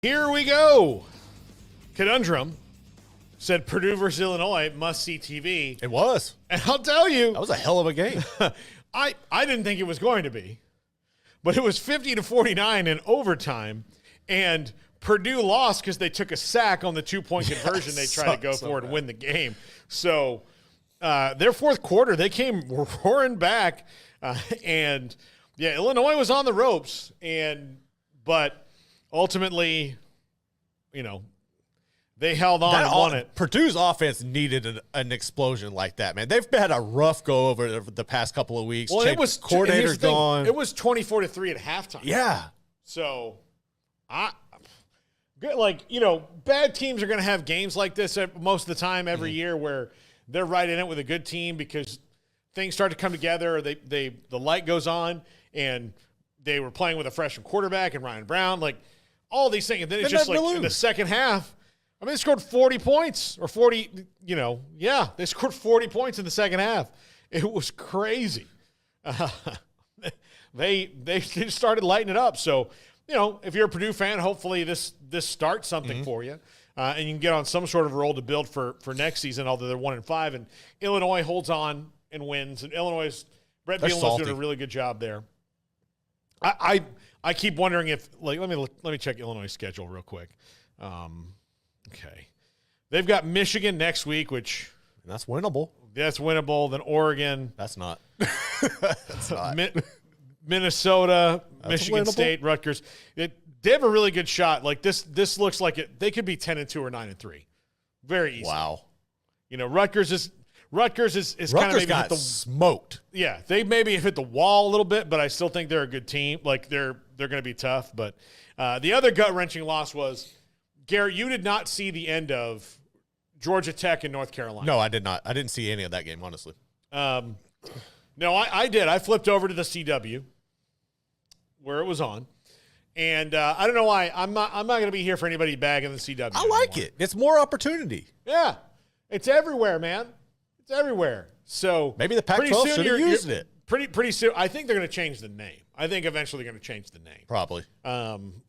Here we go. Conundrum said Purdue versus Illinois, must-see TV. It was. And I'll tell you. That was a hell of a game. I didn't think it was going to be. But it was 50-49 in overtime. And Purdue lost because they took a sack on the two-point conversion they tried to go for and win the game. So their fourth quarter, they came roaring back. And, yeah, Illinois was on the ropes. But ultimately, they held on and won it. Purdue's offense needed an explosion like that, man. They've had a rough go over the past couple of weeks. Well, it was coordinator gone. It was 24-3 at halftime. Yeah. So, bad teams are going to have games like this most of the time every year where they're right in it with a good team because things start to come together. Or the light goes on, and they were playing with a freshman quarterback and Ryan Brown, like all these things. And then it's just like in the second half. I mean, they scored 40 points or 40, they scored 40 points in the second half. It was crazy. They started lighting it up. So, if you're a Purdue fan, hopefully this starts something for you. And you can get on some sort of roll to build for next season, although they're 1-5. And Illinois holds on and wins. And Brett Bielema's doing a really good job there. I keep wondering if, let me check Illinois' schedule real quick. Okay. They've got Michigan next week, which – that's winnable. That's winnable. Then Oregon. That's not. Minnesota, that's Michigan winnable. State, Rutgers. They have a really good shot. Like this looks like it. They could be 10-2 or 9-3. Very easy. Wow. Rutgers is kind of maybe got smoked. Yeah, they maybe have hit the wall a little bit, but I still think they're a good team. Like they're going to be tough. But the other gut-wrenching loss was – Garrett, you did not see the end of Georgia Tech and North Carolina. No, I did not. I didn't see any of that game, honestly. No, I did. I flipped over to the CW where it was on. And I don't know why. I'm not going to be here for anybody bagging the CW. I like it. It's more opportunity. Yeah. It's everywhere, man. It's everywhere. So maybe the Pac-12 should have used it. Pretty soon. I think they're going to change the name. I think eventually they're going to change the name. Probably.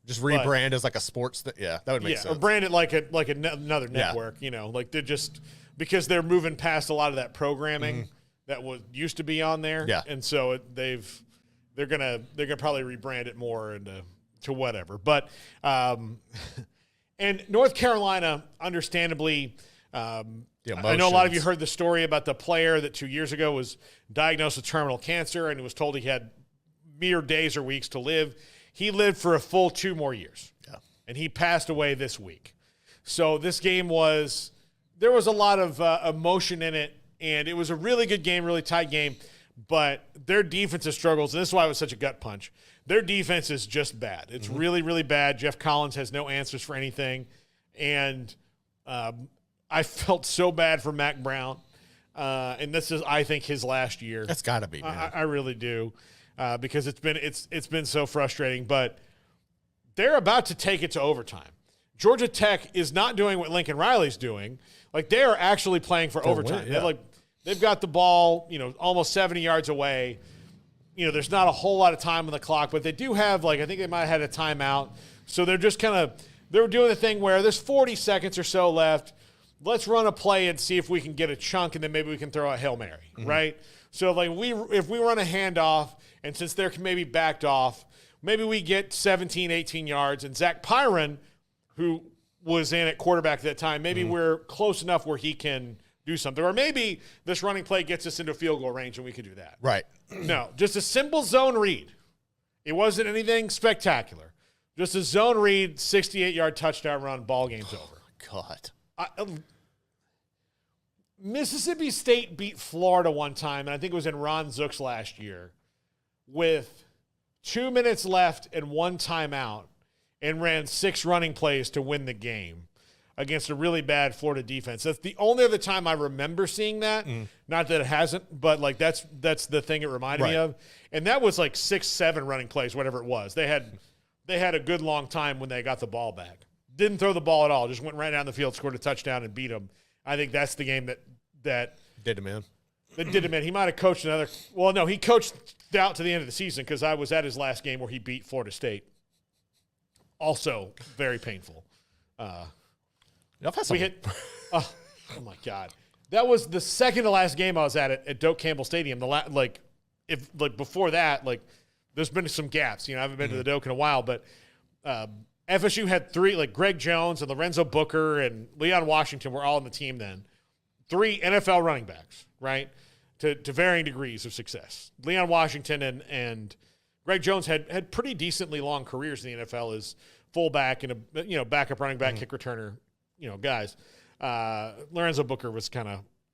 Just rebrand as like a sports thing. Yeah, that would make sense. Or brand it like another network, like they're just because they're moving past a lot of that programming that used to be on there. Yeah. And so they're gonna probably rebrand it more into whatever. But and North Carolina, understandably, I know a lot of you heard the story about the player that 2 years ago was diagnosed with terminal cancer and was told he had mere days or weeks to live. He lived for a full 2 more years. Yeah. And he passed away this week. So this game there was a lot of emotion in it, and it was a really good game, really tight game, but their defensive struggles, and this is why it was such a gut punch, their defense is just bad. It's really, really bad. Jeff Collins has no answers for anything, and I felt so bad for Mac Brown, and this is, I think, his last year. That's got to be, man. I really do. Because it's been so frustrating, but they're about to take it to overtime. Georgia Tech is not doing what Lincoln Riley's doing. Like they are actually playing for overtime. Yeah. They've got the ball, almost 70 yards away. There's not a whole lot of time on the clock, but they do have I think they might have had a timeout. So they're just they're doing the thing where there's 40 seconds or so left. Let's run a play and see if we can get a chunk, and then maybe we can throw a Hail Mary, right? So if we run a handoff, and since they're maybe backed off, maybe we get 17, 18 yards. And Zach Pyron, who was in at quarterback at that time, maybe we're close enough where he can do something. Or maybe this running play gets us into field goal range and we could do that. Right. No, just a simple zone read. It wasn't anything spectacular. Just a zone read, 68-yard touchdown run, ball game's over. God. Mississippi State beat Florida one time, and I think it was in Ron Zook's last year, with 2 minutes left and one timeout, and ran 6 running plays to win the game against a really bad Florida defense. That's the only other time I remember seeing that. Not that it hasn't, but that's the thing it reminded me of. And that was 6-7 running plays, whatever it was. They had a good long time when they got the ball back. Didn't throw the ball at all. Just went right down the field, scored a touchdown, and beat them. I think that's the game that did him in. That did him in. He might have coached another. Well, no, he coached out to the end of the season because I was at his last game where he beat Florida State. Also very painful. Y'all had some- We hit. Oh my God, that was the second to last game I was at Doak Campbell Stadium. Before that, there's been some gaps. I haven't been to the Doak in a while, but FSU had three, Greg Jones and Lorenzo Booker and Leon Washington were all on the team then. 3 NFL running backs, right, to varying degrees of success. Leon Washington and Greg Jones had pretty decently long careers in the NFL as fullback and backup running back, kick returner, guys. Lorenzo Booker was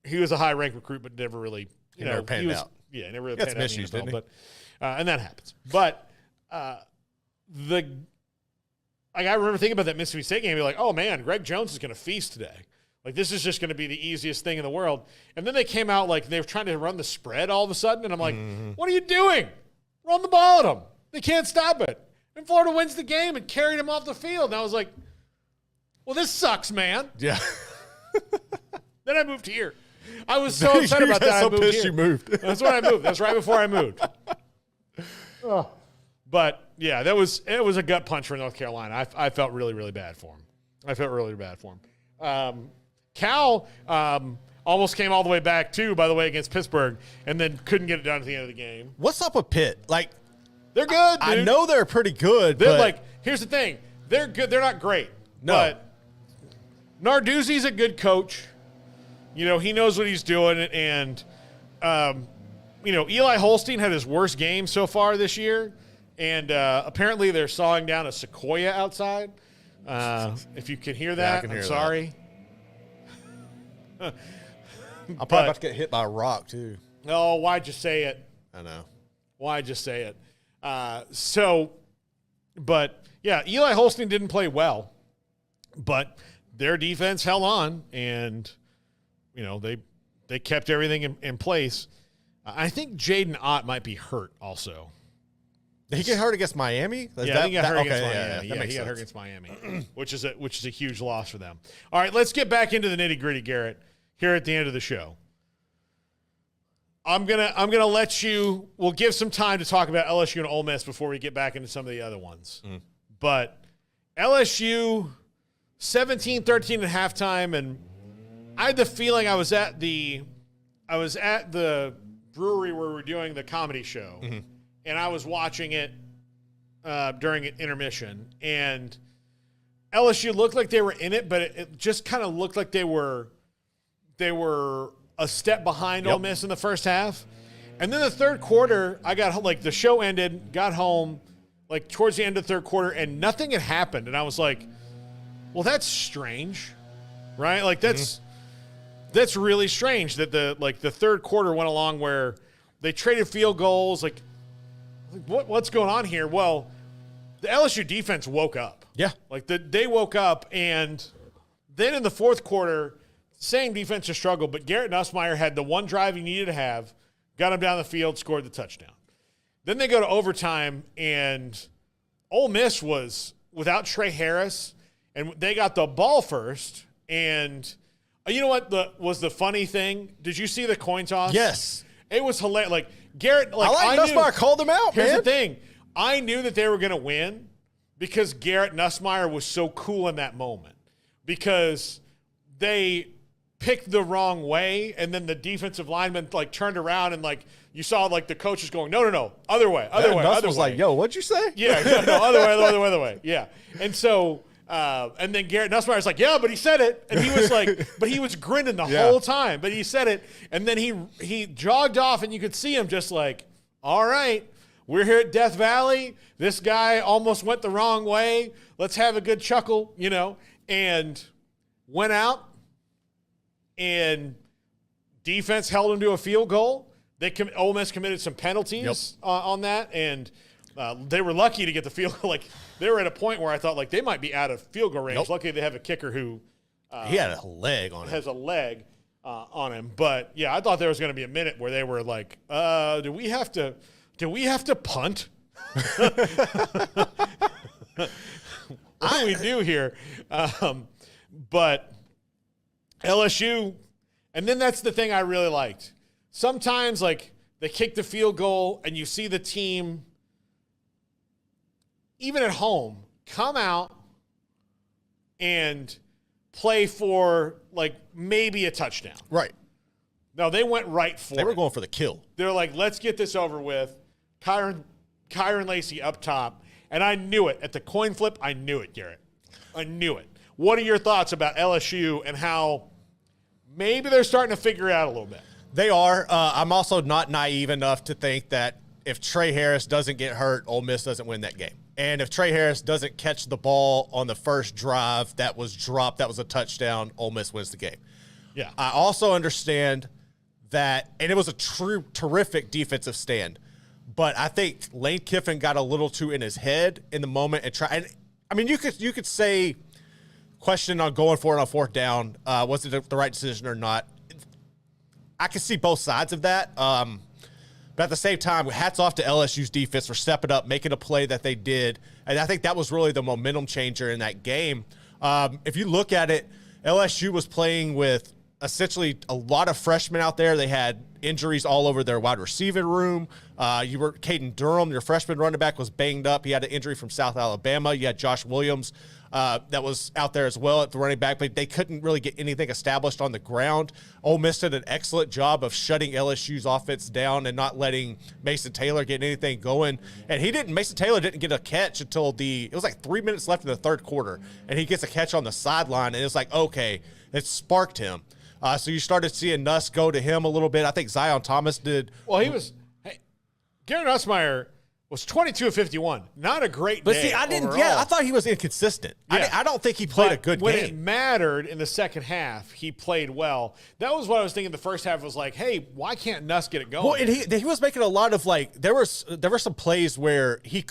he was a high ranked recruit, but never really, never panned out. Yeah, never really He panned had out some in issues, the NFL, didn't he? but and that happens. But I remember thinking about that Mississippi State game, be like, oh man, Greg Jones is going to feast today. This is just going to be the easiest thing in the world. And then they came out they were trying to run the spread all of a sudden, and I'm like, what are you doing? Run the ball at them. They can't stop it. And Florida wins the game and carried him off the field. And I was like, well, this sucks, man. Yeah. Then I moved here. I was so upset about that. So I moved pissed here. you moved. That's when I moved. That's right before I moved. Oh. But yeah, it was a gut punch for North Carolina. I felt really, really bad for him. Cal almost came all the way back too, by the way, against Pittsburgh, and then couldn't get it done at the end of the game. What's up with Pitt? They're good, dude. I know they're pretty good. They're but here's the thing. They're good. They're not great. No. But Narduzzi's a good coach. He knows what he's doing, and Eli Holstein had his worst game so far this year, and apparently they're sawing down a sequoia outside. If you can hear that, I can hear I'm sorry. I'm probably about to get hit by a rock too. Oh, why'd you say it? I know. Why'd you say it? But yeah, Eli Holstein didn't play well, but their defense held on, and they kept everything in place. I think Jaden Ott might be hurt also. Did he get hurt against Miami? I think he got hurt against Miami. that Yeah, makes he got hurt sense. against Miami, which is a huge loss for them. All right, let's get back into the nitty gritty, Garrett. Here at the end of the show, I'm gonna let you. We'll give some time to talk about LSU and Ole Miss before we get back into some of the other ones. But LSU 17-13 at halftime, and I had the feeling I was at the brewery where we were doing the comedy show, and I was watching it during an intermission, and LSU looked like they were in it, but it just kind of looked like they were a step behind Ole Miss in the first half. And then the third quarter, I got home, the show ended, got home, towards the end of the third quarter, and nothing had happened. And I was like, well, that's strange, right? That's really strange that the third quarter went along where they traded field goals. What's going on here? Well, the LSU defense woke up. Yeah. They woke up, and then in the fourth quarter, same defensive struggle, but Garrett Nussmeier had the one drive he needed to have, got him down the field, scored the touchdown. Then they go to overtime, and Ole Miss was without Trey Harris, and they got the ball first. And you know what was the funny thing? Did you see the coin toss? Yes. It was hilarious. Garrett, I Nussmeier called them out, Here's man. the thing. I knew that they were going to win because Garrett Nussmeier was so cool in that moment, because they picked the wrong way, and then the defensive lineman turned around, and you saw the coaches going, no, other way. Nuss was like, yo, what'd you say? Yeah, no, other way. Yeah. And so and then Garrett Nussmeier's like, yeah, but he said it. And he was but he was grinning the whole time, but he said it. And then he jogged off, and you could see him just all right, we're here at Death Valley. This guy almost went the wrong way. Let's have a good chuckle, and went out, and defense held him to a field goal. Ole Miss committed some penalties on that, and they were lucky to get the field goal. They were at a point where I thought they might be out of field goal range. Nope. Luckily, they have a kicker who He had a leg on him. has a leg on him. But yeah, I thought there was going to be a minute where they were like, "Do we have to punt? What do we do here?" But LSU, and then that's the thing I really liked. Sometimes they kick the field goal, and you see the team, even at home, come out and play for like maybe a touchdown. Right. No, they went right for it. They were going for the kill. They're like, let's get this over with. Kyron Lacey up top. And I knew it. At the coin flip, I knew it, Garrett. I knew it. What are your thoughts about LSU and how maybe they're starting to figure it out a little bit? They are. I'm also not naive enough to think that if Trey Harris doesn't get hurt, Ole Miss doesn't win that game. And if Trey Harris doesn't catch the ball on the first drive that was dropped, that was a touchdown, Ole Miss wins the game. Yeah. I also understand that, and it was a terrific defensive stand, but I think Lane Kiffin got a little too in his head in the moment and I mean, you could say question on going for it on fourth down, was it the right decision or not? I can see both sides of that. But at the same time, hats off to LSU's defense for stepping up, making a play that they did. And I think that was really the momentum changer in that game. If you look at it, LSU was playing with essentially a lot of freshmen out there. They had injuries all over their wide receiver room. Caden Durham, your freshman running back, was banged up. He had an injury from South Alabama. You had Josh Williams that was out there as well at the running back, but they couldn't really get anything established on the ground. Ole Miss did an excellent job of shutting LSU's offense down and not letting Mason Taylor get anything going. And Mason Taylor didn't get a catch until it was like 3 minutes left in the third quarter, and he gets a catch on the sideline, and it's like, okay, it sparked him. So you started seeing Nuss go to him a little bit. I think Zion Thomas did. Well, Garrett Nussmeier was 22 of 51. Not a great But day see, I didn't. overall. Yeah, I thought he was inconsistent. Yeah. I don't think he played a good when game. it mattered in the second half, he played well. That was what I was thinking. The first half was like, hey, why can't Nuss get it going? Well, and he was making a lot of there were some plays where he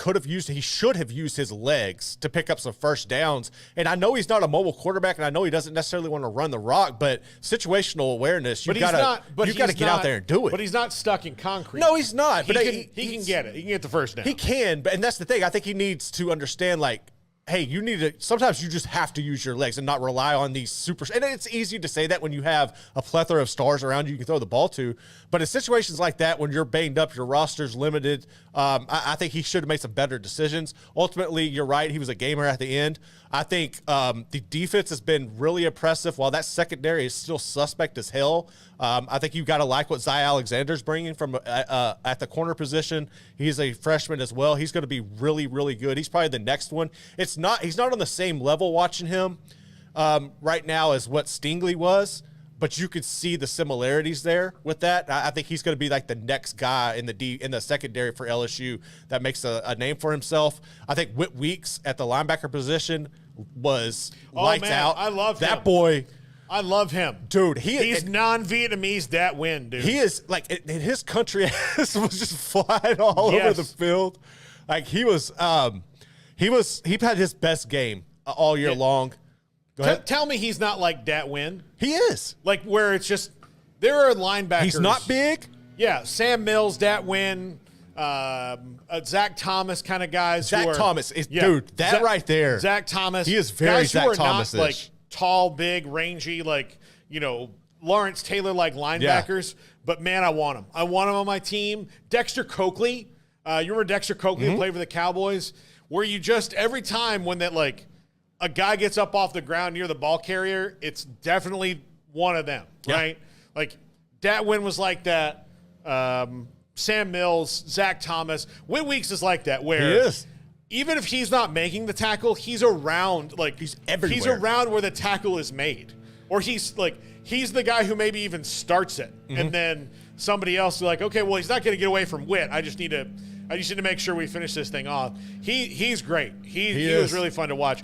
should have used his legs to pick up some first downs. And I know he's not a mobile quarterback, and I know he doesn't necessarily want to run the rock, but situational awareness, you got to get out there and do it. But he's not stuck in concrete. No, he's not. He can get it. He can get the first down. He can, and that's the thing. I think he needs to understand, hey, sometimes you just have to use your legs and not rely on these super. And it's easy to say that when you have a plethora of stars around you can throw the ball to. But in situations like that, when you're banged up, your roster's limited, I think he should have made some better decisions. Ultimately, you're right. He was a gamer at the end. I think the defense has been really impressive. While that secondary is still suspect as hell, I think you've got to like what Zy Alexander's bringing from at the corner position. He's a freshman as well. He's going to be really, really good. He's probably the next one. He's not on the same level watching him right now as what Stingley was, but you could see the similarities there with that. I think he's going to be like the next guy in the secondary for LSU that makes a name for himself. I think Whit Weeks at the linebacker position was lights out. I love that him. boy. I love him. Dude, he's non-Vietnamese that win, dude. He is his country was just flying all over the field. Like he had his best game all year long. Go ahead. Tell me he's not like Dat Win. He is. Like where it's just there are linebackers. He's not big. Yeah, Sam Mills, Dat Win, Zach Thomas kind of guys. Zach Thomas is dude. That right there. Zach Thomas. He is very guys Zach who are Thomas-ish. not like tall, big, rangy, Lawrence Taylor like linebackers. Yeah. But man, I want him. I want him on my team. Dexter Coakley. You remember Dexter Coakley who played for the Cowboys? Where you just every time when that a guy gets up off the ground near the ball carrier, it's definitely one of them, right? Like Dat Win was like that. Sam Mills, Zach Thomas, Whit Weeks is like that. Where he is. Even if he's not making the tackle, he's around. He's everywhere. He's around where the tackle is made, or he's the guy who maybe even starts it, and then somebody else is like, okay, well, he's not going to get away from Whit. I just need to make sure we finish this thing off. He's great. He was really fun to watch.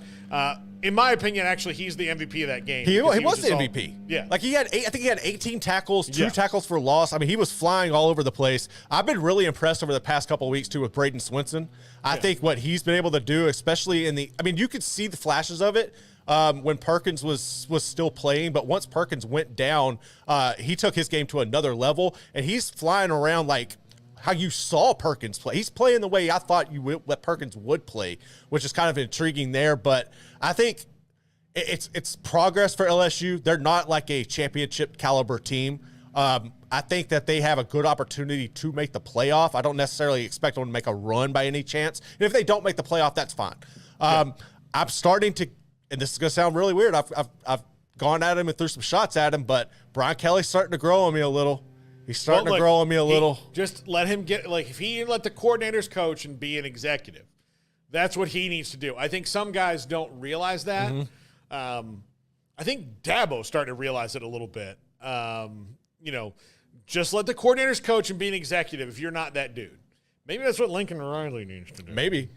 In my opinion, actually, he's the MVP of that game. He was the MVP. Yeah. I think he had 18 tackles, 2 tackles for loss. I mean, he was flying all over the place. I've been really impressed over the past couple of weeks, too, with Braden Swinson. I think what he's been able to do, especially you could see the flashes of it when Perkins was still playing. But once Perkins went down, he took his game to another level, and he's flying around like how you saw Perkins play. He's playing the way I thought that Perkins would play, which is kind of intriguing there. But I think it's progress for LSU. They're not like a championship caliber team. I think that they have a good opportunity to make the playoff. I don't necessarily expect them to make a run by any chance. And if they don't make the playoff, that's fine. I'm starting to, and this is going to sound really weird. I've gone at him and threw some shots at him, but Brian Kelly's starting to grow on me a little. He's starting to grow on me a little. Just let him get, like, if he let the coordinators coach and be an executive, that's what he needs to do. I think some guys don't realize that. I think Dabo's starting to realize it a little bit. Just let the coordinators coach and be an executive if you're not that dude. Maybe that's what Lincoln Riley needs to do. Maybe.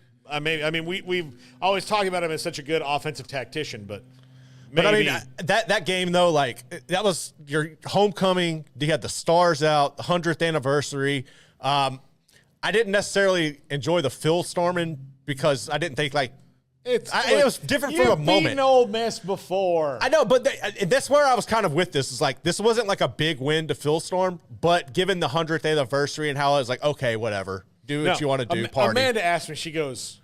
We've always talked about him as such a good offensive tactician, but But I mean, that game though, like that was your homecoming. You had the stars out, the 100th anniversary. I didn't necessarily enjoy the field storming because I didn't think like it was different for a moment. You've beaten Ole Miss before. I know, but that's where I was kind of with this. Is like this wasn't like a big win to field storm, but given the 100th anniversary and how I was like, okay, whatever, do what you want to do. Party. Amanda asked me, she goes,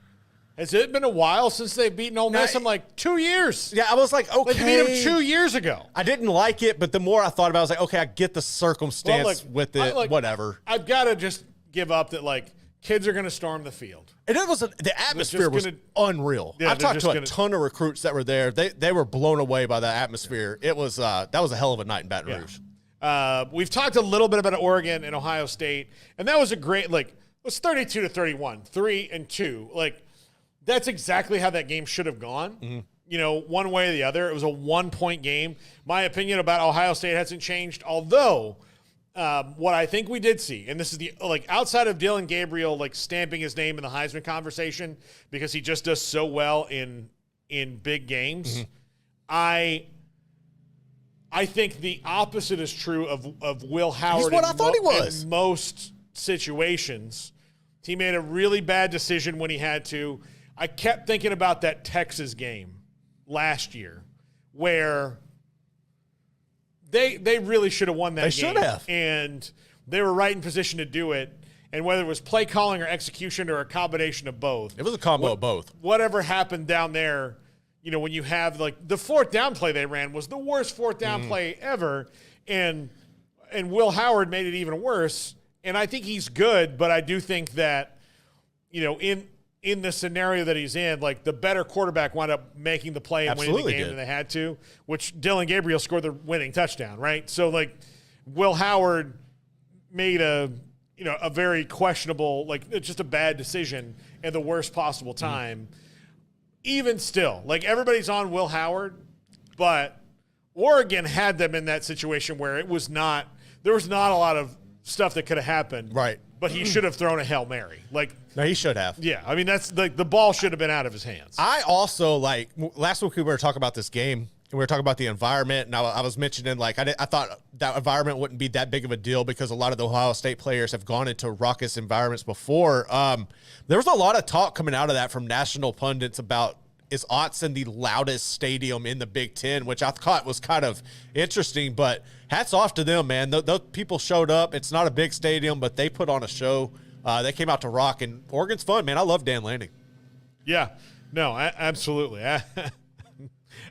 has it been a while since they've beaten Ole Miss? I'm like, 2 years. Yeah, I was like, okay. They beat them 2 years ago. I didn't like it, but the more I thought about it, I was like, okay, I get the circumstance with it, whatever. I've got to just give up that, like, kids are going to storm the field. And it was the atmosphere was unreal. Yeah, I've talked to a ton of recruits that were there. They were blown away by the atmosphere. It was that was a hell of a night in Baton Rouge. We've talked a little bit about Oregon and Ohio State, and that was a great, like, it was 32-31, 3-2. Like, that's exactly how that game should have gone. Mm-hmm. You know, one way or the other. It was a 1-point game. My opinion about Ohio State hasn't changed, although what I think we did see, and this is the, like, outside of Dylan Gabriel, like, stamping his name in the Heisman conversation because he just does so well in big games, I think the opposite is true of Will Howard. He's what I thought he was. In most situations. He made a really bad decision when he had to. I kept thinking about that Texas game last year where they really should have won that game. They should have. And they were right in position to do it. And whether it was play calling or execution or a combination of both. It was a combo of both. Whatever happened down there, you know, when you have, like, the fourth down play they ran was the worst fourth down play ever. And Will Howard made it even worse. And I think he's good, but I do think that, you know, in the scenario that he's in, like, the better quarterback wound up making the play and winning the game than they had to, which Dylan Gabriel scored the winning touchdown, right? So, like, Will Howard made a very questionable, like, it's just a bad decision at the worst possible time. Even still, like, everybody's on Will Howard, but Oregon had them in that situation where there was not a lot of stuff that could have happened. Right. But he should have thrown a Hail Mary. Like, no, he should have. Yeah. I mean, that's the ball should have been out of his hands. I also, like, last week we were talking about this game, and we were talking about the environment, and I was mentioning, like, I thought that environment wouldn't be that big of a deal because a lot of the Ohio State players have gone into raucous environments before. There was a lot of talk coming out of that from national pundits about, is Autzen the loudest stadium in the Big Ten, which I thought was kind of interesting, but hats off to them, man. Those people showed up. It's not a big stadium, but they put on a show. They came out to rock, and Oregon's fun, man. I love Dan Lanning. Yeah. No, absolutely.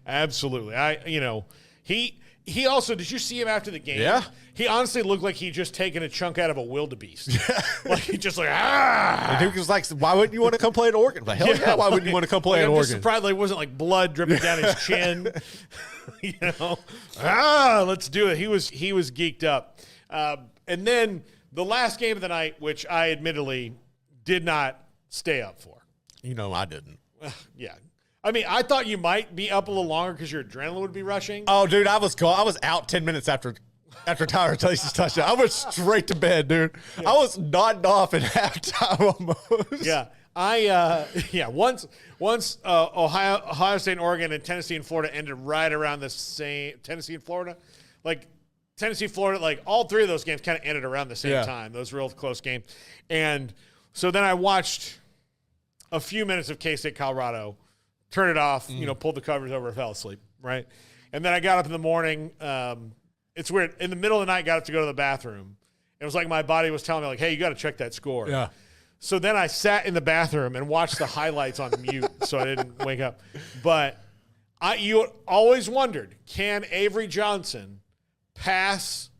Absolutely. He also, did you see him after the game? Yeah. He honestly looked like he just taken a chunk out of a wildebeest. Yeah. Like, he just like, ah. The dude was like, why wouldn't you want to come play at Oregon? Like, hell yeah, why wouldn't you want to come play at Oregon? I'm just surprised it wasn't like blood dripping down his chin. Let's do it. He was geeked up. And then the last game of the night, which I admittedly did not stay up for. You know, I didn't. Yeah. I mean, I thought you might be up a little longer because your adrenaline would be rushing. Oh, dude, I was out 10 mintes after Tyler Tay's touchdown. I went straight to bed, dude. Yeah. I was nodding off at halftime almost. Yeah. Once Ohio State and Oregon and Tennessee and Florida ended right around the same. Tennessee and Florida, like all three of those games kind of ended around the same time. Those real close games. And so then I watched a few minutes of K-State Colorado, turn it off, pulled the covers over and fell asleep, right? And then I got up in the morning. It's weird. In the middle of the night, got up to go to the bathroom. It was like my body was telling me, like, hey, you got to check that score. Yeah. So then I sat in the bathroom and watched the highlights on mute so I didn't wake up. But you always wondered, can Avery Johnson pass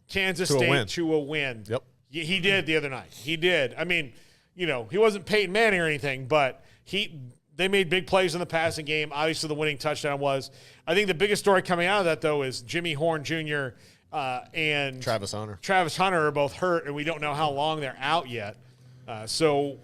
Kansas State to a win? Yep. He did the other night. He did. I mean, he wasn't Peyton Manning or anything, but they made big plays in the passing game. Obviously, the winning touchdown was. I think the biggest story coming out of that, though, is Jimmy Horn Jr. And Travis Hunter. Travis Hunter are both hurt, and we don't know how long they're out yet. So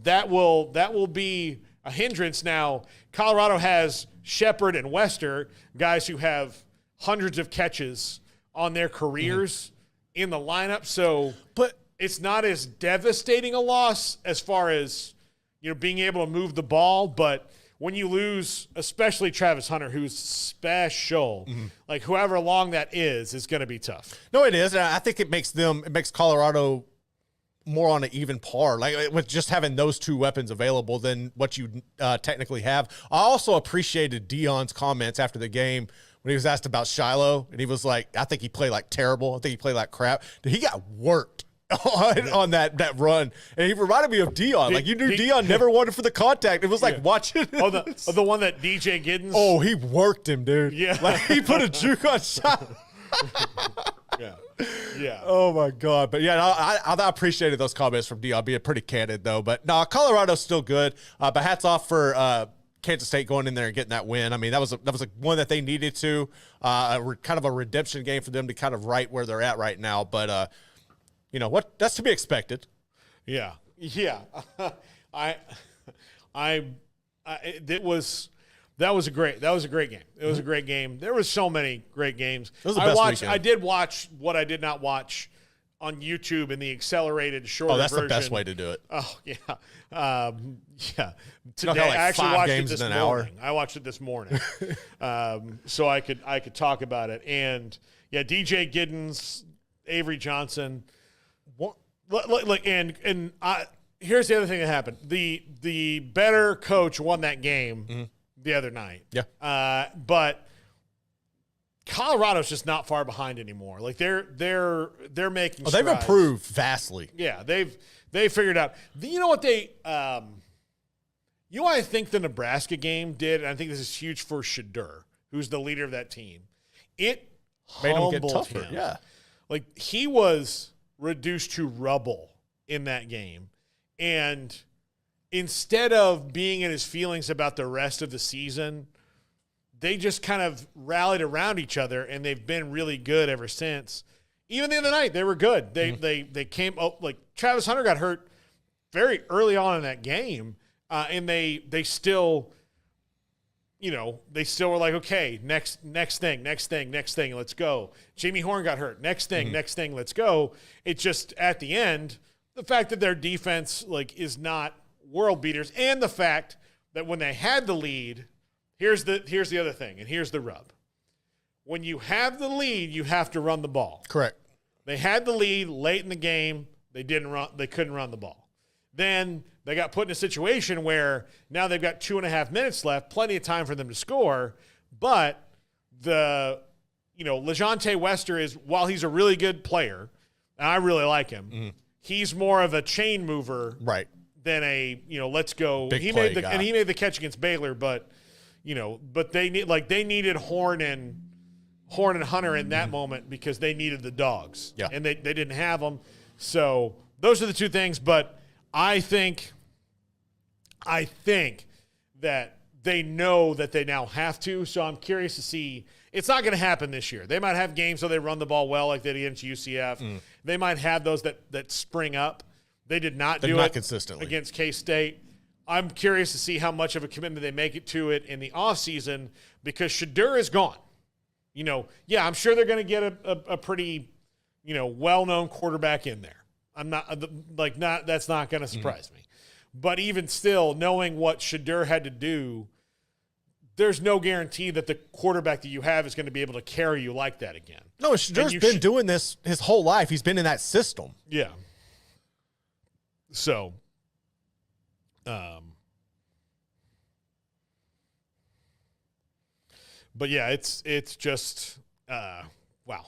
that will be a hindrance. Now, Colorado has Shepard and Wester, guys who have hundreds of catches on their careers in the lineup. So But it's not as devastating a loss as far as, being able to move the ball. But when you lose, especially Travis Hunter, who's special, like whoever long that is going to be tough. no, it is. And I think it makes Colorado more on an even par, like with just having those two weapons available than what you technically have. I also appreciated Deion's comments after the game when he was asked about Shiloh, and he was like, I think he played like terrible. I think he played like crap. Dude, he got worked on that run, and he reminded me of Deion. Like, you knew Deion never wanted for the contact. It was like watching the one that DJ Giddens. Oh, he worked him, dude. Yeah. Like, he put a juke on Shiloh. Yeah. Oh my God. But yeah, I appreciated those comments from Deion being pretty candid though. But no, Colorado's still good. But hats off for Kansas State going in there and getting that win. I mean, that was one that they needed to. Kind of a redemption game for them to kind of right where they're at right now. But you know what? That's to be expected. Yeah. Yeah. That was a great game. It was a great game. There was so many great games. It was the best weekend. I did watch what I did not watch on YouTube in the accelerated shorter version. Oh, that's the best way to do it. Oh, yeah. Yeah. Today, I actually watched it this morning. Hour. I watched it this morning. So I could talk about it. And yeah, DJ Giddens, Avery Johnson. Here's the other thing that happened. The better coach won that game the other night. Yeah. But Colorado's just not far behind anymore. Like they're making strides. They've improved vastly. Yeah, they've figured out. You know what I think the Nebraska game did, and I think this is huge for Shadur, who's the leader of that team. It made him get humbled tougher. him. Yeah. Like he was reduced to rubble in that game. And instead of being in his feelings about the rest of the season, they just kind of rallied around each other, and they've been really good ever since. Even the other night, they were good. They came up, like Travis Hunter got hurt very early on in that game, and they still, they still were like, okay, next thing, let's go. Jamie Horn got hurt. Next thing, let's go. It's just at the end, the fact that their defense is not world beaters, and the fact that when they had the lead, here's the other thing, and here's the rub. When you have the lead, you have to run the ball. Correct. They had the lead late in the game. They couldn't run the ball. Then they got put in a situation where now they've got 2.5 minutes left, plenty of time for them to score. But LeJontay Wester is, while he's a really good player, and I really like him, he's more of a chain mover, right, than a let's go. Big he play made guy. And he made the catch against Baylor, but they needed Horn and Hunter in that moment because they needed the dogs. Yeah. And they didn't have them. So those are the two things. But I think that they know that they now have to. So I'm curious to see. It's not going to happen this year. They might have games where they run the ball well like they did against UCF. They might have those that spring up. They did not do it consistently against K-State. I'm curious to see how much of a commitment they make it to it in the offseason because Shadur is gone. I'm sure they're going to get a pretty, well-known quarterback in there. That's not going to surprise me. But even still, knowing what Shadur had to do, there's no guarantee that the quarterback that you have is going to be able to carry you like that again. No, Shadur's been doing this his whole life. He's been in that system. Yeah. So, but yeah, it's just wow.